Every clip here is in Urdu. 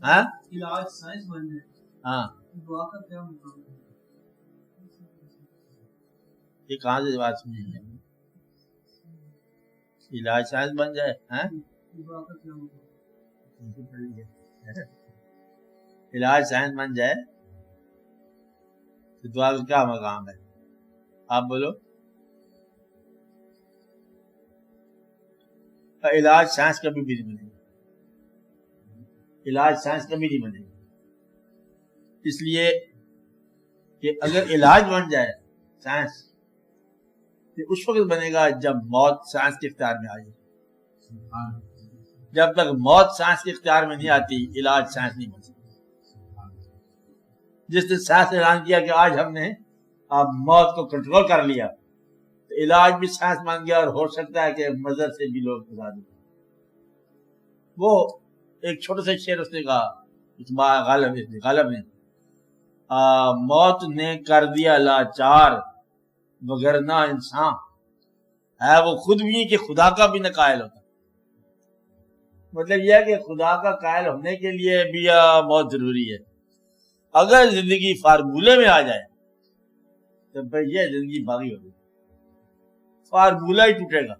ہاں علاج سائنس بن جائے ہاں دعا کا کیا مطلب ہے؟ یہ کہاں سے بات سنی ہے؟ علاج سائنس بن جائے ہاں دعا کا کیا مطلب ہے؟ علاج سائنس بن جائے تو دعا کا کیا مقام ہے؟ آپ بولو. علاج سائنس کبھی بھی نہیں بنے گا. علاج سائنس کبھی نہیں بنے گا. اس لیے کہ اگر علاج بن جائے سائنس تو اس وقت بنے گا جب موت سائنس کے اختیار میں آ جائے. جب تک موت سائنس کے اختیار میں نہیں آتی علاج سائنس نہیں بن سکتا. جس نے سائنس نے اعلان کیا کہ آج ہم نے اب موت کو کنٹرول کر لیا تو علاج بھی سائنس مان گیا اور ہو سکتا ہے کہ مذہب سے بھی لوگ بتا دیں. وہ ایک چھوٹا سا شعر اس نے کہا غالب نے موت نے کر دیا لاچار وگرنہ انسان ہے وہ خود بھی کہ خدا کا بھی نہ قائل ہوتا. مطلب یہ ہے کہ خدا کا قائل ہونے کے لیے بھی موت ضروری ہے. اگر زندگی فارمولے میں آ جائے تو بھائی یہ زندگی باغی ہوگی. فارمولہ ہی ٹوٹے گا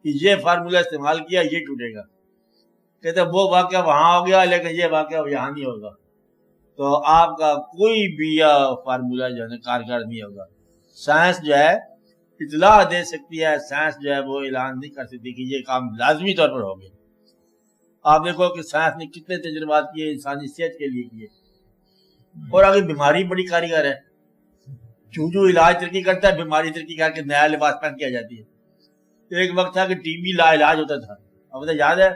کہ یہ فارمولہ استعمال کیا یہ ٹوٹے گا. کہتے وہ واقعہ وہاں ہو گیا لیکن یہ واقعہ یہاں نہیں ہوگا تو آپ کا کوئی بھی فارمولہ جو ہے کارگر نہیں ہوگا. سائنس جو ہے اطلاع دے سکتی ہے, سائنس جو ہے وہ اعلان نہیں کر سکتی کہ یہ کام لازمی طور پر ہو گیا. آپ دیکھو کہ سائنس نے کتنے تجربات کیے انسانی صحت کے لیے کیے, اور آگے بیماری بڑی کاریگر ہے. جو علاج ترقی کرتا ہے بیماری ترقی کر کے نیا لباس پہن کیا جاتی ہے. ایک وقت تھا کہ ٹی بی لا علاج ہوتا تھا, اب تو یاد ہے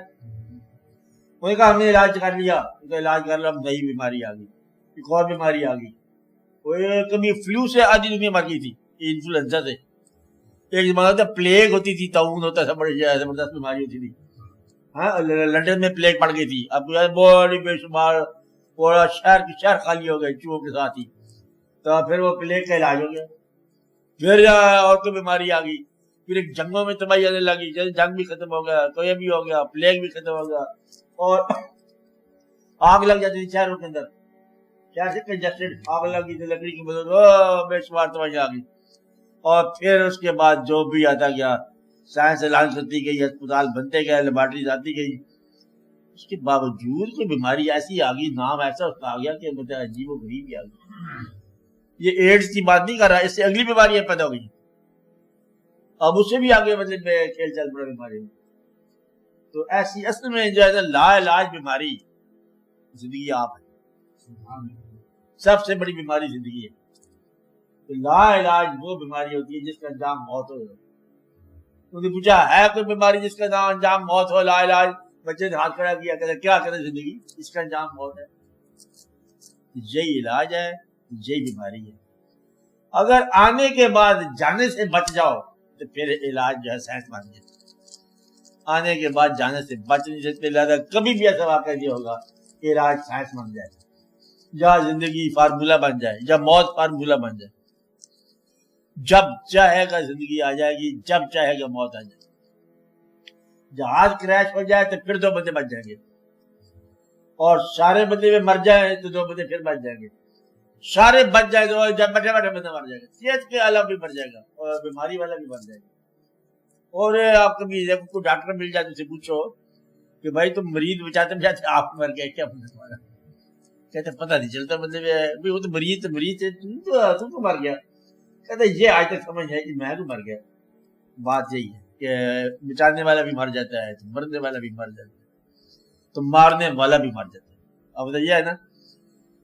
انہوں نے کہا ہم نے علاج کر لیا, تو علاج کر لیا, اب نئی بیماری آ گئی, ایک اور بیماری آ گئی. کبھی فلو سے آدھی دنیا مر گئی تھی, انفلوئنزا سے. ایک زمانہ تھا پلیگ ہوتی تھی, تعاون ہوتا تھا, بڑی زبردست بیماری ہوتی تھی. ہاں لندن میں پلیگ پڑ گئی تھی, اب بڑی بے شمار پورا شہر خالی ہو گئے چوہوں کے ساتھ ہی. تو پھر وہ پلیگ کا علاج ہو گیا. پھر اور کوئی بیماری آ گئی, پھر ایک جنگوں میں تباہی آنے لگی, جنگ بھی ختم ہو گیا, تو یہ بھی ہو گیا, پلیگ بھی ختم ہو گیا, اور آگ لگ جاتی تھی شہروں کے اندر, شہر سے کنجسٹڈ آگ لگی تھی لکڑی کی مدد, بے شمار تباہی آ گئی. اور پھر اس کے بعد جو بھی آتا گیا سائنس اعلان کرتی گئی, اسپتال بنتے گئے, لیبارٹریز آتی گئی, اس کے باوجود کوئی بیماری ایسی آ گئی, نام ایسا اس کا آ گیا کہ مطلب عجیب و غریب ہی آ گئی. یہ ایڈز کی بات نہیں کر رہا, اس سے اگلی بیماریاں پیدا ہو گئی, اب اس سے بھی آگے مطلب کھیل چل پڑا بیماری. تو ایسی اصل میں جو ہے لا علاج بیماری زندگی آپ ہے, سب سے بڑی بیماری زندگی ہے. تو لا علاج وہ بیماری ہوتی ہے جس کا انجام موت ہو. انہوں نے پوچھا ہے کوئی بیماری جس کا انجام موت ہو؟ لا علاج. بچے نے ہاتھ کھڑا کیا, کہتے کیا کرے زندگی, اس کا انجام موت ہے. یہی علاج ہے, یہی بیماری ہے. اگر آنے کے بعد جانے سے بچ جاؤ تو پھر علاج جو ہے سائنس مان جائے. آنے کے بعد جانے سے بچ نہیں سکتے, لہٰذا کبھی بھی ایسا واقعہ نہیں ہوگا کہ علاج سائنس بن جائے, یا زندگی فارمولہ بن جائے, یا موت فارمولہ بن جائے. جب چاہے گا زندگی آ جائے گی, جب چاہے گا موت آ جائے گی. جہاز کریش ہو جائے تو پھر 2 بندے بچ جائیں گے, اور سارے بندے میں مر جائیں تو 2 بندے پھر بچ جائیں گے. سارے بچ جائیں تو جب بیٹھے بیٹھے بندہ مر جائے گا, صحت کے والا بھی مر جائے گا, اور بیماری والا بھی مر جائے گا. اور آپ کبھی کوئی ڈاکٹر مل جائے تو اسے پوچھو کہ بھائی تم مریض بچاتے بچاتے آپ مر گئے, کیا تمہارا؟ کہتے پتہ نہیں چلتا, مطلب وہ تو مریض ہے, تم تو مر گیا. کہتے یہ آج تک سمجھ ہے کہ میں تو مر گیا. بات یہی ہے کہ بچانے والا بھی مر جاتا ہے, تو مرنے والا بھی مر جاتا ہے, تو مارنے والا بھی مر جاتا ہے. اب یہ ہے نا,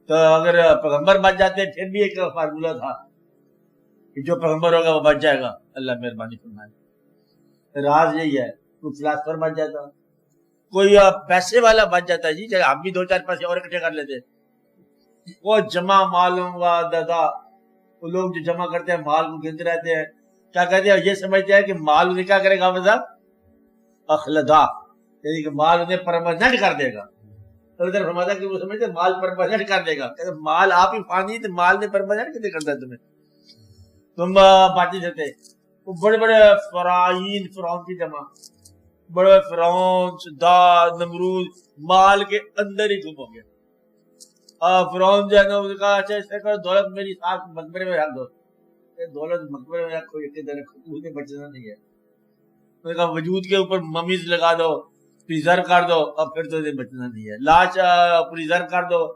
تو اگر پیغمبر بچ جاتے ہیں پھر بھی ایک فارمولہ تھا کہ جو پیغمبر ہوگا وہ بچ جائے گا, اللہ مہربانی فرمائے. راز یہی ہے, کوئی فلاسفر بچ جاتا, کوئی پیسے والا بچ جاتا ہے. جی چاہے ہم بھی 2-4 پیسے اور اکٹھے کر لیتے, وہ جمع معلوم و دادا, وہ لوگ جو جمع کرتے ہیں مال کو گنتے رہتے ہیں, کیا کہتے ہیں, یہ سمجھتے ہیں کہ مال انہیں کیا کرے گا, مطلب اخلدا, یعنی کہ مال انہیں پرماننٹ کر دے گا. ادھر فرماتا کہ وہ سمجھتے ہیں مال پرماننٹ کر دے گا. کہتے مال آپ ہی فانی, تو مال نے پرماننٹ کیسے کرتا ہے تمہیں, تم بات نہیں سکتے. وہ بڑے بڑے فرعون کی جمع, بڑے فرعون صداد نمرود مال کے اندر ہی گم ہو گیا. فرعون جو ہے نا اس نے کہا اچھا اس کا دولت میری ساتھ مقبرے میں رکھ دو. دولت مقبرے میں رکھو یہ بچنا نہیں ہے. اس نے کہا وجود کے اوپر ممیز لگا دو پریزرو کر دو اور پھر تو بچنا نہیں ہے. لاش پریزرو کر دو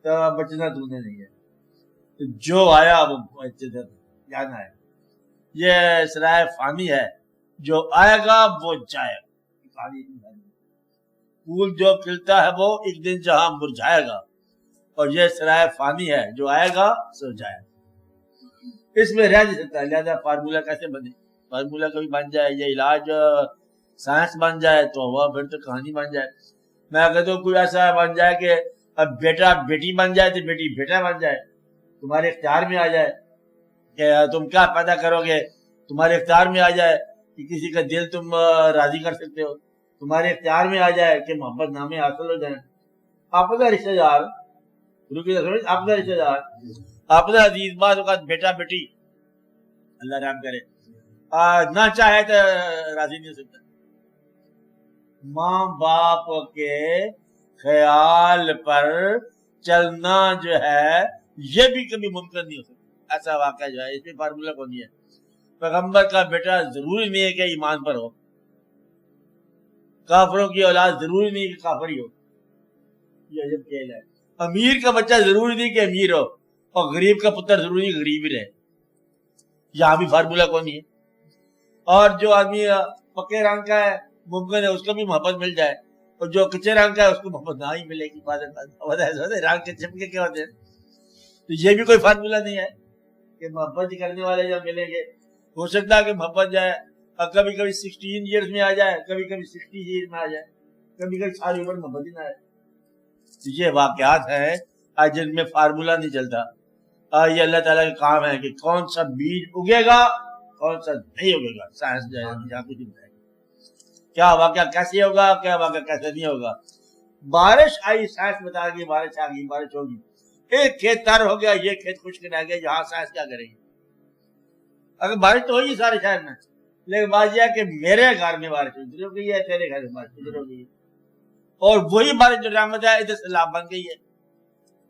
تو بچنا تو نہیں ہے. تو جو آیا وہ جانا ہے. یہ سرائے فانی ہے, جو آئے گا وہ جائے گا. پھول جو کھلتا ہے وہ ایک دن جہاں مرجھائے گا, اور یہ سرائے فانی ہے جو آئے گا سو جائے گا. اس میں رہ نہیں سکتا. لہذا فارمولا کیسے بنے؟ فارمولا کبھی بن جائے, یہ علاج سائنس بن جائے تو وہ پھر تو کہانی بن جائے. میں کہتا ہوں کوئی ایسا بن جائے کہ اب بیٹا بیٹی بن جائے تو بیٹی بیٹا بن جائے, تمہارے اختیار میں آ جائے کہ تم کیا پیدا کرو گے, تمہارے اختیار میں آ جائے کہ کسی کا دل تم راضی کر سکتے ہو, تمہارے اختیار میں آ جائے کہ محبت نامے حاصل ہو جائیں. اپنا رشتہ دار اپنا رشتہ دار اپنا عزیز بعض اوقات بیٹا بیٹی اللہ رحم کرے نہ چاہے تو راضی نہیں ہو سکتا. ماں باپ کے خیال پر چلنا جو ہے یہ بھی کبھی ممکن نہیں ہو سکتا. ایسا واقعہ جو ہے اس میں فارمولا کو نہیں ہے. پیغمبر کا بیٹا ضروری نہیں ہے کہ ایمان پر ہو, کافروں کی اولاد ضروری نہیں کہ کافر ہی ہو. یہ عجب کھیل ہے. امیر کا بچہ ضروری نہیں کہ امیر ہو, اور غریب کا پتر ضروری نہیں کہ غریب ہی رہے. یہاں بھی فارمولا کو نہیں ہے. اور جو آدمی پکے رنگ کا ہے ممکن ہے اس کو بھی محبت مل جائے, اور جو کچے رنگ کا ہے اس کو محبت نہ ہی ملے گی. رنگ کے چمکے کیا ہوتے ہیں. تو یہ بھی کوئی فارمولا نہیں ہے کہ محبت کرنے والے جب ملیں گے. ہو سکتا ہے کہ محبت جائے کبھی کبھی 16 ایئرز میں آ جائے, کبھی کبھی 60 ایئرز میں آ جائے, کبھی کبھی ساری عمر محبت ہی نہ آئے. یہ واقعات ہیں جن میں فارمولا نہیں چلتا. یہ اللہ تعالیٰ کا کام ہے کہ کون سا بیج اگے گا کون سا نہیں اگے گا. سائنس جو ہے یہاں کچھ نہیں ہے کیا واقعہ کیسے ہوگا کیا واقعہ کیسے نہیں ہوگا. بارش آئی سائنس بتا گئی بارش آ گئی بارش ہوگی. ایک کھیت تر ہو گیا یہ کھیت خشک رہ گیا, یہاں سائنس کیا کرے گی؟ اگر بارش تو ہوئی سارے شہر میں, لیکن بات یہ ہے کہ میرے گھر میں بارش ادھر ہو گئی ہے, تیرے گھر میں بارش ادھر ہو گئی ہے, اور وہی بارش جو رحمت ہے ادھر سیلاب بن گئی ہے.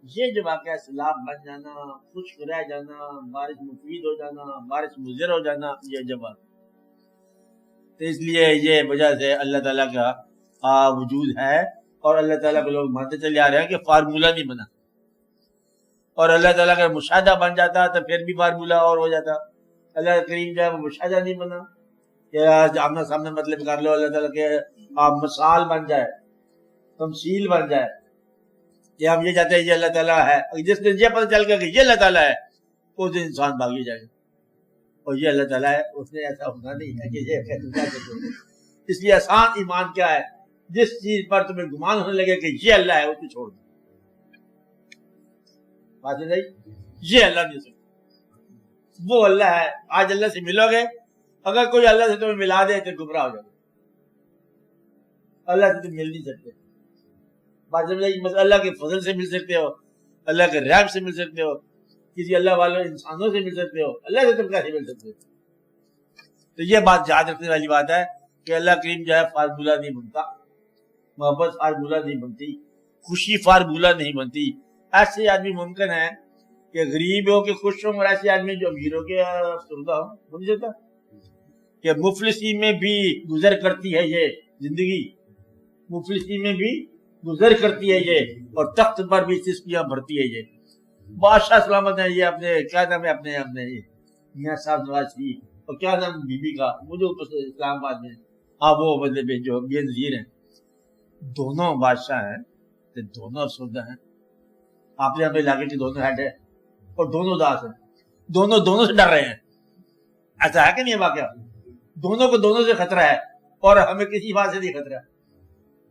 یہ جو واقعہ سیلاب بن جانا, خشک رہ جانا, بارش مفید ہو جانا, بارش مضر ہو جانا, یہ جب تو اس لیے یہ وجہ سے اللہ تعالیٰ کا وجود ہے. اور اللہ تعالیٰ کو لوگ مانتے چلے آ رہے ہیں کہ فارمولا نہیں بنا, اور اللہ تعالیٰ کا مشاہدہ بن جاتا تو پھر بھی فارمولا اور ہو جاتا. اللہ کریم جو ہے وہ مشاہدہ نہیں بنا کہ آمنا سامنے مطلب کر لو. اللہ تعالیٰ کے مثال بن جائے, تمثیل بن جائے کہ ہم یہ چاہتے ہیں یہ اللہ تعالیٰ ہے. جس دن یہ پتہ چل گیا کہ یہ اللہ تعالیٰ ہے اس دن انسان بھاگی جائے گا, اور یہ اللہ تعالیٰ ہے اس نے ایسا ہونا نہیں ہے کہ یہ. اس لیے آسان ایمان کیا ہے, جس چیز پر تمہیں گمان ہونے لگے کہ یہ اللہ ہے اس کو چھوڑ دو. بات نہیں, یہ اللہ نہیں سکتا, وہ اللہ ہے. آج اللہ سے ملو گے, اگر کوئی اللہ سے تمہیں ملا دے تو گمراہ ہو جاؤ گے. اللہ سے تم مل نہیں سکتے. بات سمجھ, اللہ کے فضل سے مل سکتے ہو, اللہ کے رحم سے مل سکتے ہو, کسی اللہ والوں انسانوں سے مل سکتے ہو, اللہ سے تم کیسے مل سکتے ہو؟ تو یہ بات یاد رکھنے والی بات ہے کہ اللہ کریم جو ہے فارمولا نہیں بنتا, محبت فارمولا نہیں بنتی, خوشی فارمولا نہیں بنتی. ایسے آدمی ممکن ہے کہ غریب ہو کے خوش ہوں, اور ایسے آدمی جو امیر ہو کے افسردہ ہو. بن جاتا کہ مفلسی میں بھی گزر کرتی ہے یہ زندگی, مفلسی میں بھی گزر کرتی ہے یہ, اور تخت پر بھی سسکیاں بھرتی ہے یہ. بادشاہ سلامت ہے. یہ اپنے کیا نام ہے اپنے میاں صاحب نواز شریف, اور کیا نام بی بی کا, مجھے اسلام آباد میں وہ مطلب جو بے نظیر ہیں, دونوں بادشاہ ہیں, دونوں افسردہ ہیں. آپ نے اپنے علاقے کے دونوں ہیڈ ہیں اور دونوں اداس ہیں, دونوں سے ڈر رہے ہیں. ایسا ہے کہ نہیں واقعہ؟ دونوں کو دونوں سے خطرہ ہے, اور ہمیں کسی بات سے نہیں خطرہ,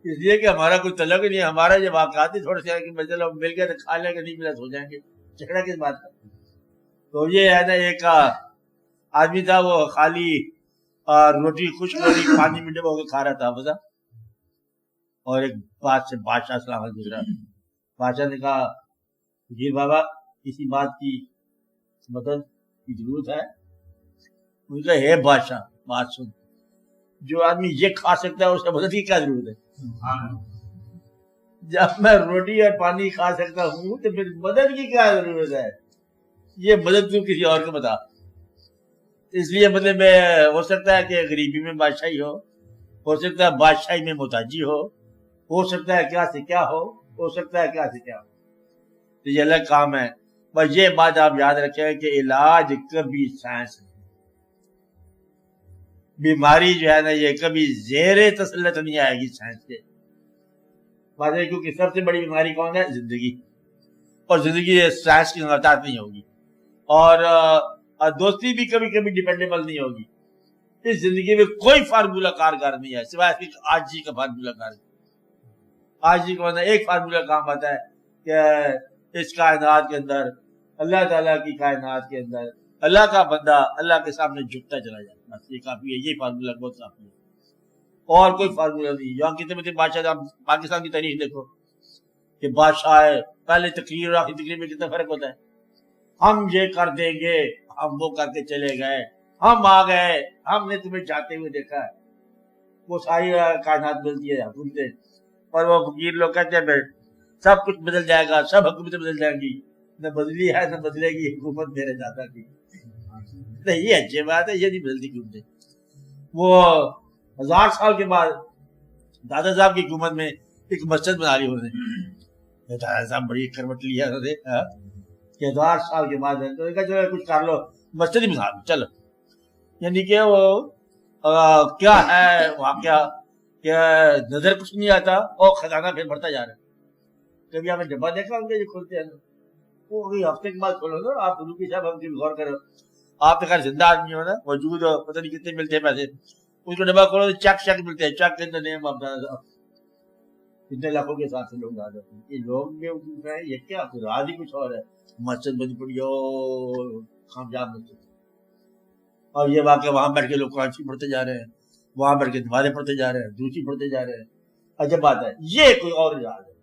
اس لیے کہ ہمارا کوئی تعلق نہیں ہے. ہمارا یہ واقعات ہی تھوڑے سے ہے کہ چلو مل گیا تو کھا لیں گے, نہیں ملا تو ہو جائیں گے, جھگڑا کس بات کا. تو یہ ہے نا, ایک آدمی تھا وہ خالی روٹی خشک روٹی پانی میں ڈبو کے کھا رہا تھا بتا, اور ایک بات سے بادشاہ سلامت گزرا. بادشاہ نے کہا جی بابا کسی بات کی مدد کی ضرورت ہے. ان کا ہے بادشاہ بات سن, جو آدمی یہ کھا سکتا ہے اس کا مدد کی کیا ضرورت ہے؟ جب میں روٹی اور پانی کھا سکتا ہوں تو پھر مدد کی کیا ضرورت ہے؟ یہ مدد تو کسی اور کو بتا. اس لیے مطلب میں ہو سکتا ہے کہ غریبی میں بادشاہی ہو سکتا ہے بادشاہی میں محتاجی ہو سکتا ہے کیا سے کیا ہو سکتا ہے کیا سے کیا ہو. تو یہ الگ کام ہے. بس یہ بات آپ یاد رکھیں کہ علاج کبھی سائنس نہیں. بیماری جو ہے نا یہ کبھی زیر تسلط نہیں آئے گی سائنس کے. بات ہے کیونکہ سب سے بڑی بیماری کون ہے؟ زندگی. اور زندگی سائنس کی نباتات نہیں ہوگی. اور دوستی بھی کبھی کبھی ڈیپینڈیبل نہیں ہوگی. اس زندگی میں کوئی فارمولہ کارگر نہیں ہے سوائے اس کے عاجزی کا فارمولہ کارگر. عاجزی کا مطلب ایک فارمولہ کام آتا ہے کہ اس کائنات کے اندر اللہ تعالیٰ کی کائنات کے اندر اللہ کا بندہ اللہ کے سامنے جھکتا چلا جائے. بس یہ کافی ہے. یہ فارمولہ بہت کافی ہے. اور کوئی فارمولہ نہیں. یہاں کتنے بڑے بادشاہ پاکستان کی تاریخ دیکھو کہ بادشاہ ہے پہلے تقریر اور آخری تقریر میں کتنا فرق ہوتا ہے. ہم یہ کر دیں گے ہم وہ کر کے چلے گئے ہم آ گئے ہم نے تمہیں جاتے ہوئے دیکھا ہے. وہ ساری کائنات ملتی ہے حکومتیں اور وہ فقیر لوگ کہتے ہیں سب کچھ بدل جائے گا سب حکومتیں بدل جائیں گی. نہ بدلی ہے نہ بدلے گی حکومت میرے دادا کی. نہیں یہ اچھی بات ہے. یہ نہیں بدلتی حکومتیں. وہ 1000 سال کے بعد دادا صاحب کی حکومت میں ایک مسجد بنا لی انہوں نے. دادا صاحب بڑی کروٹ لیا انہوں نے کہ 1000 سال کے بعد چلو کچھ کر لو مسجد ہی بنا لو چلو. یعنی کہ وہ کیا ہے واقعہ کہ نظر کچھ نہیں آتا اور خزانہ پھر بڑھتا جا رہا ہے. کبھی آپ نے ڈبہ دیکھا ان کے جو کھولتے ہیں وہ ہفتے کے بعد کھولو نا. آپ روکی صاحب ہم غور کرو. آپ تو خیر زندہ آدمی ہو نا موجود ہو پتہ نہیں کتنے ملتے ہیں پیسے. اس کو ڈبہ کھولو چیک ملتے ہیں. چیک کے اندر نیم آپ کتنے لاکھوں کے ساتھ سے لوگ آ جاتے ہیں. یہ لوگ میں یہ کیا راز ہی کچھ اور ہے. مسجد بند پڑی ہو کامیاب مسجد. اور یہ واقعہ وہاں بیٹھ کے لوگ قرآن شریف پڑھتے جا رہے ہیں وہاں بیٹھ کے نمازیں پڑھتے جا رہے ہیں دوسری پڑھتے جا رہے ہیں. عجب بات ہے. یہ کوئی اور راز ہے.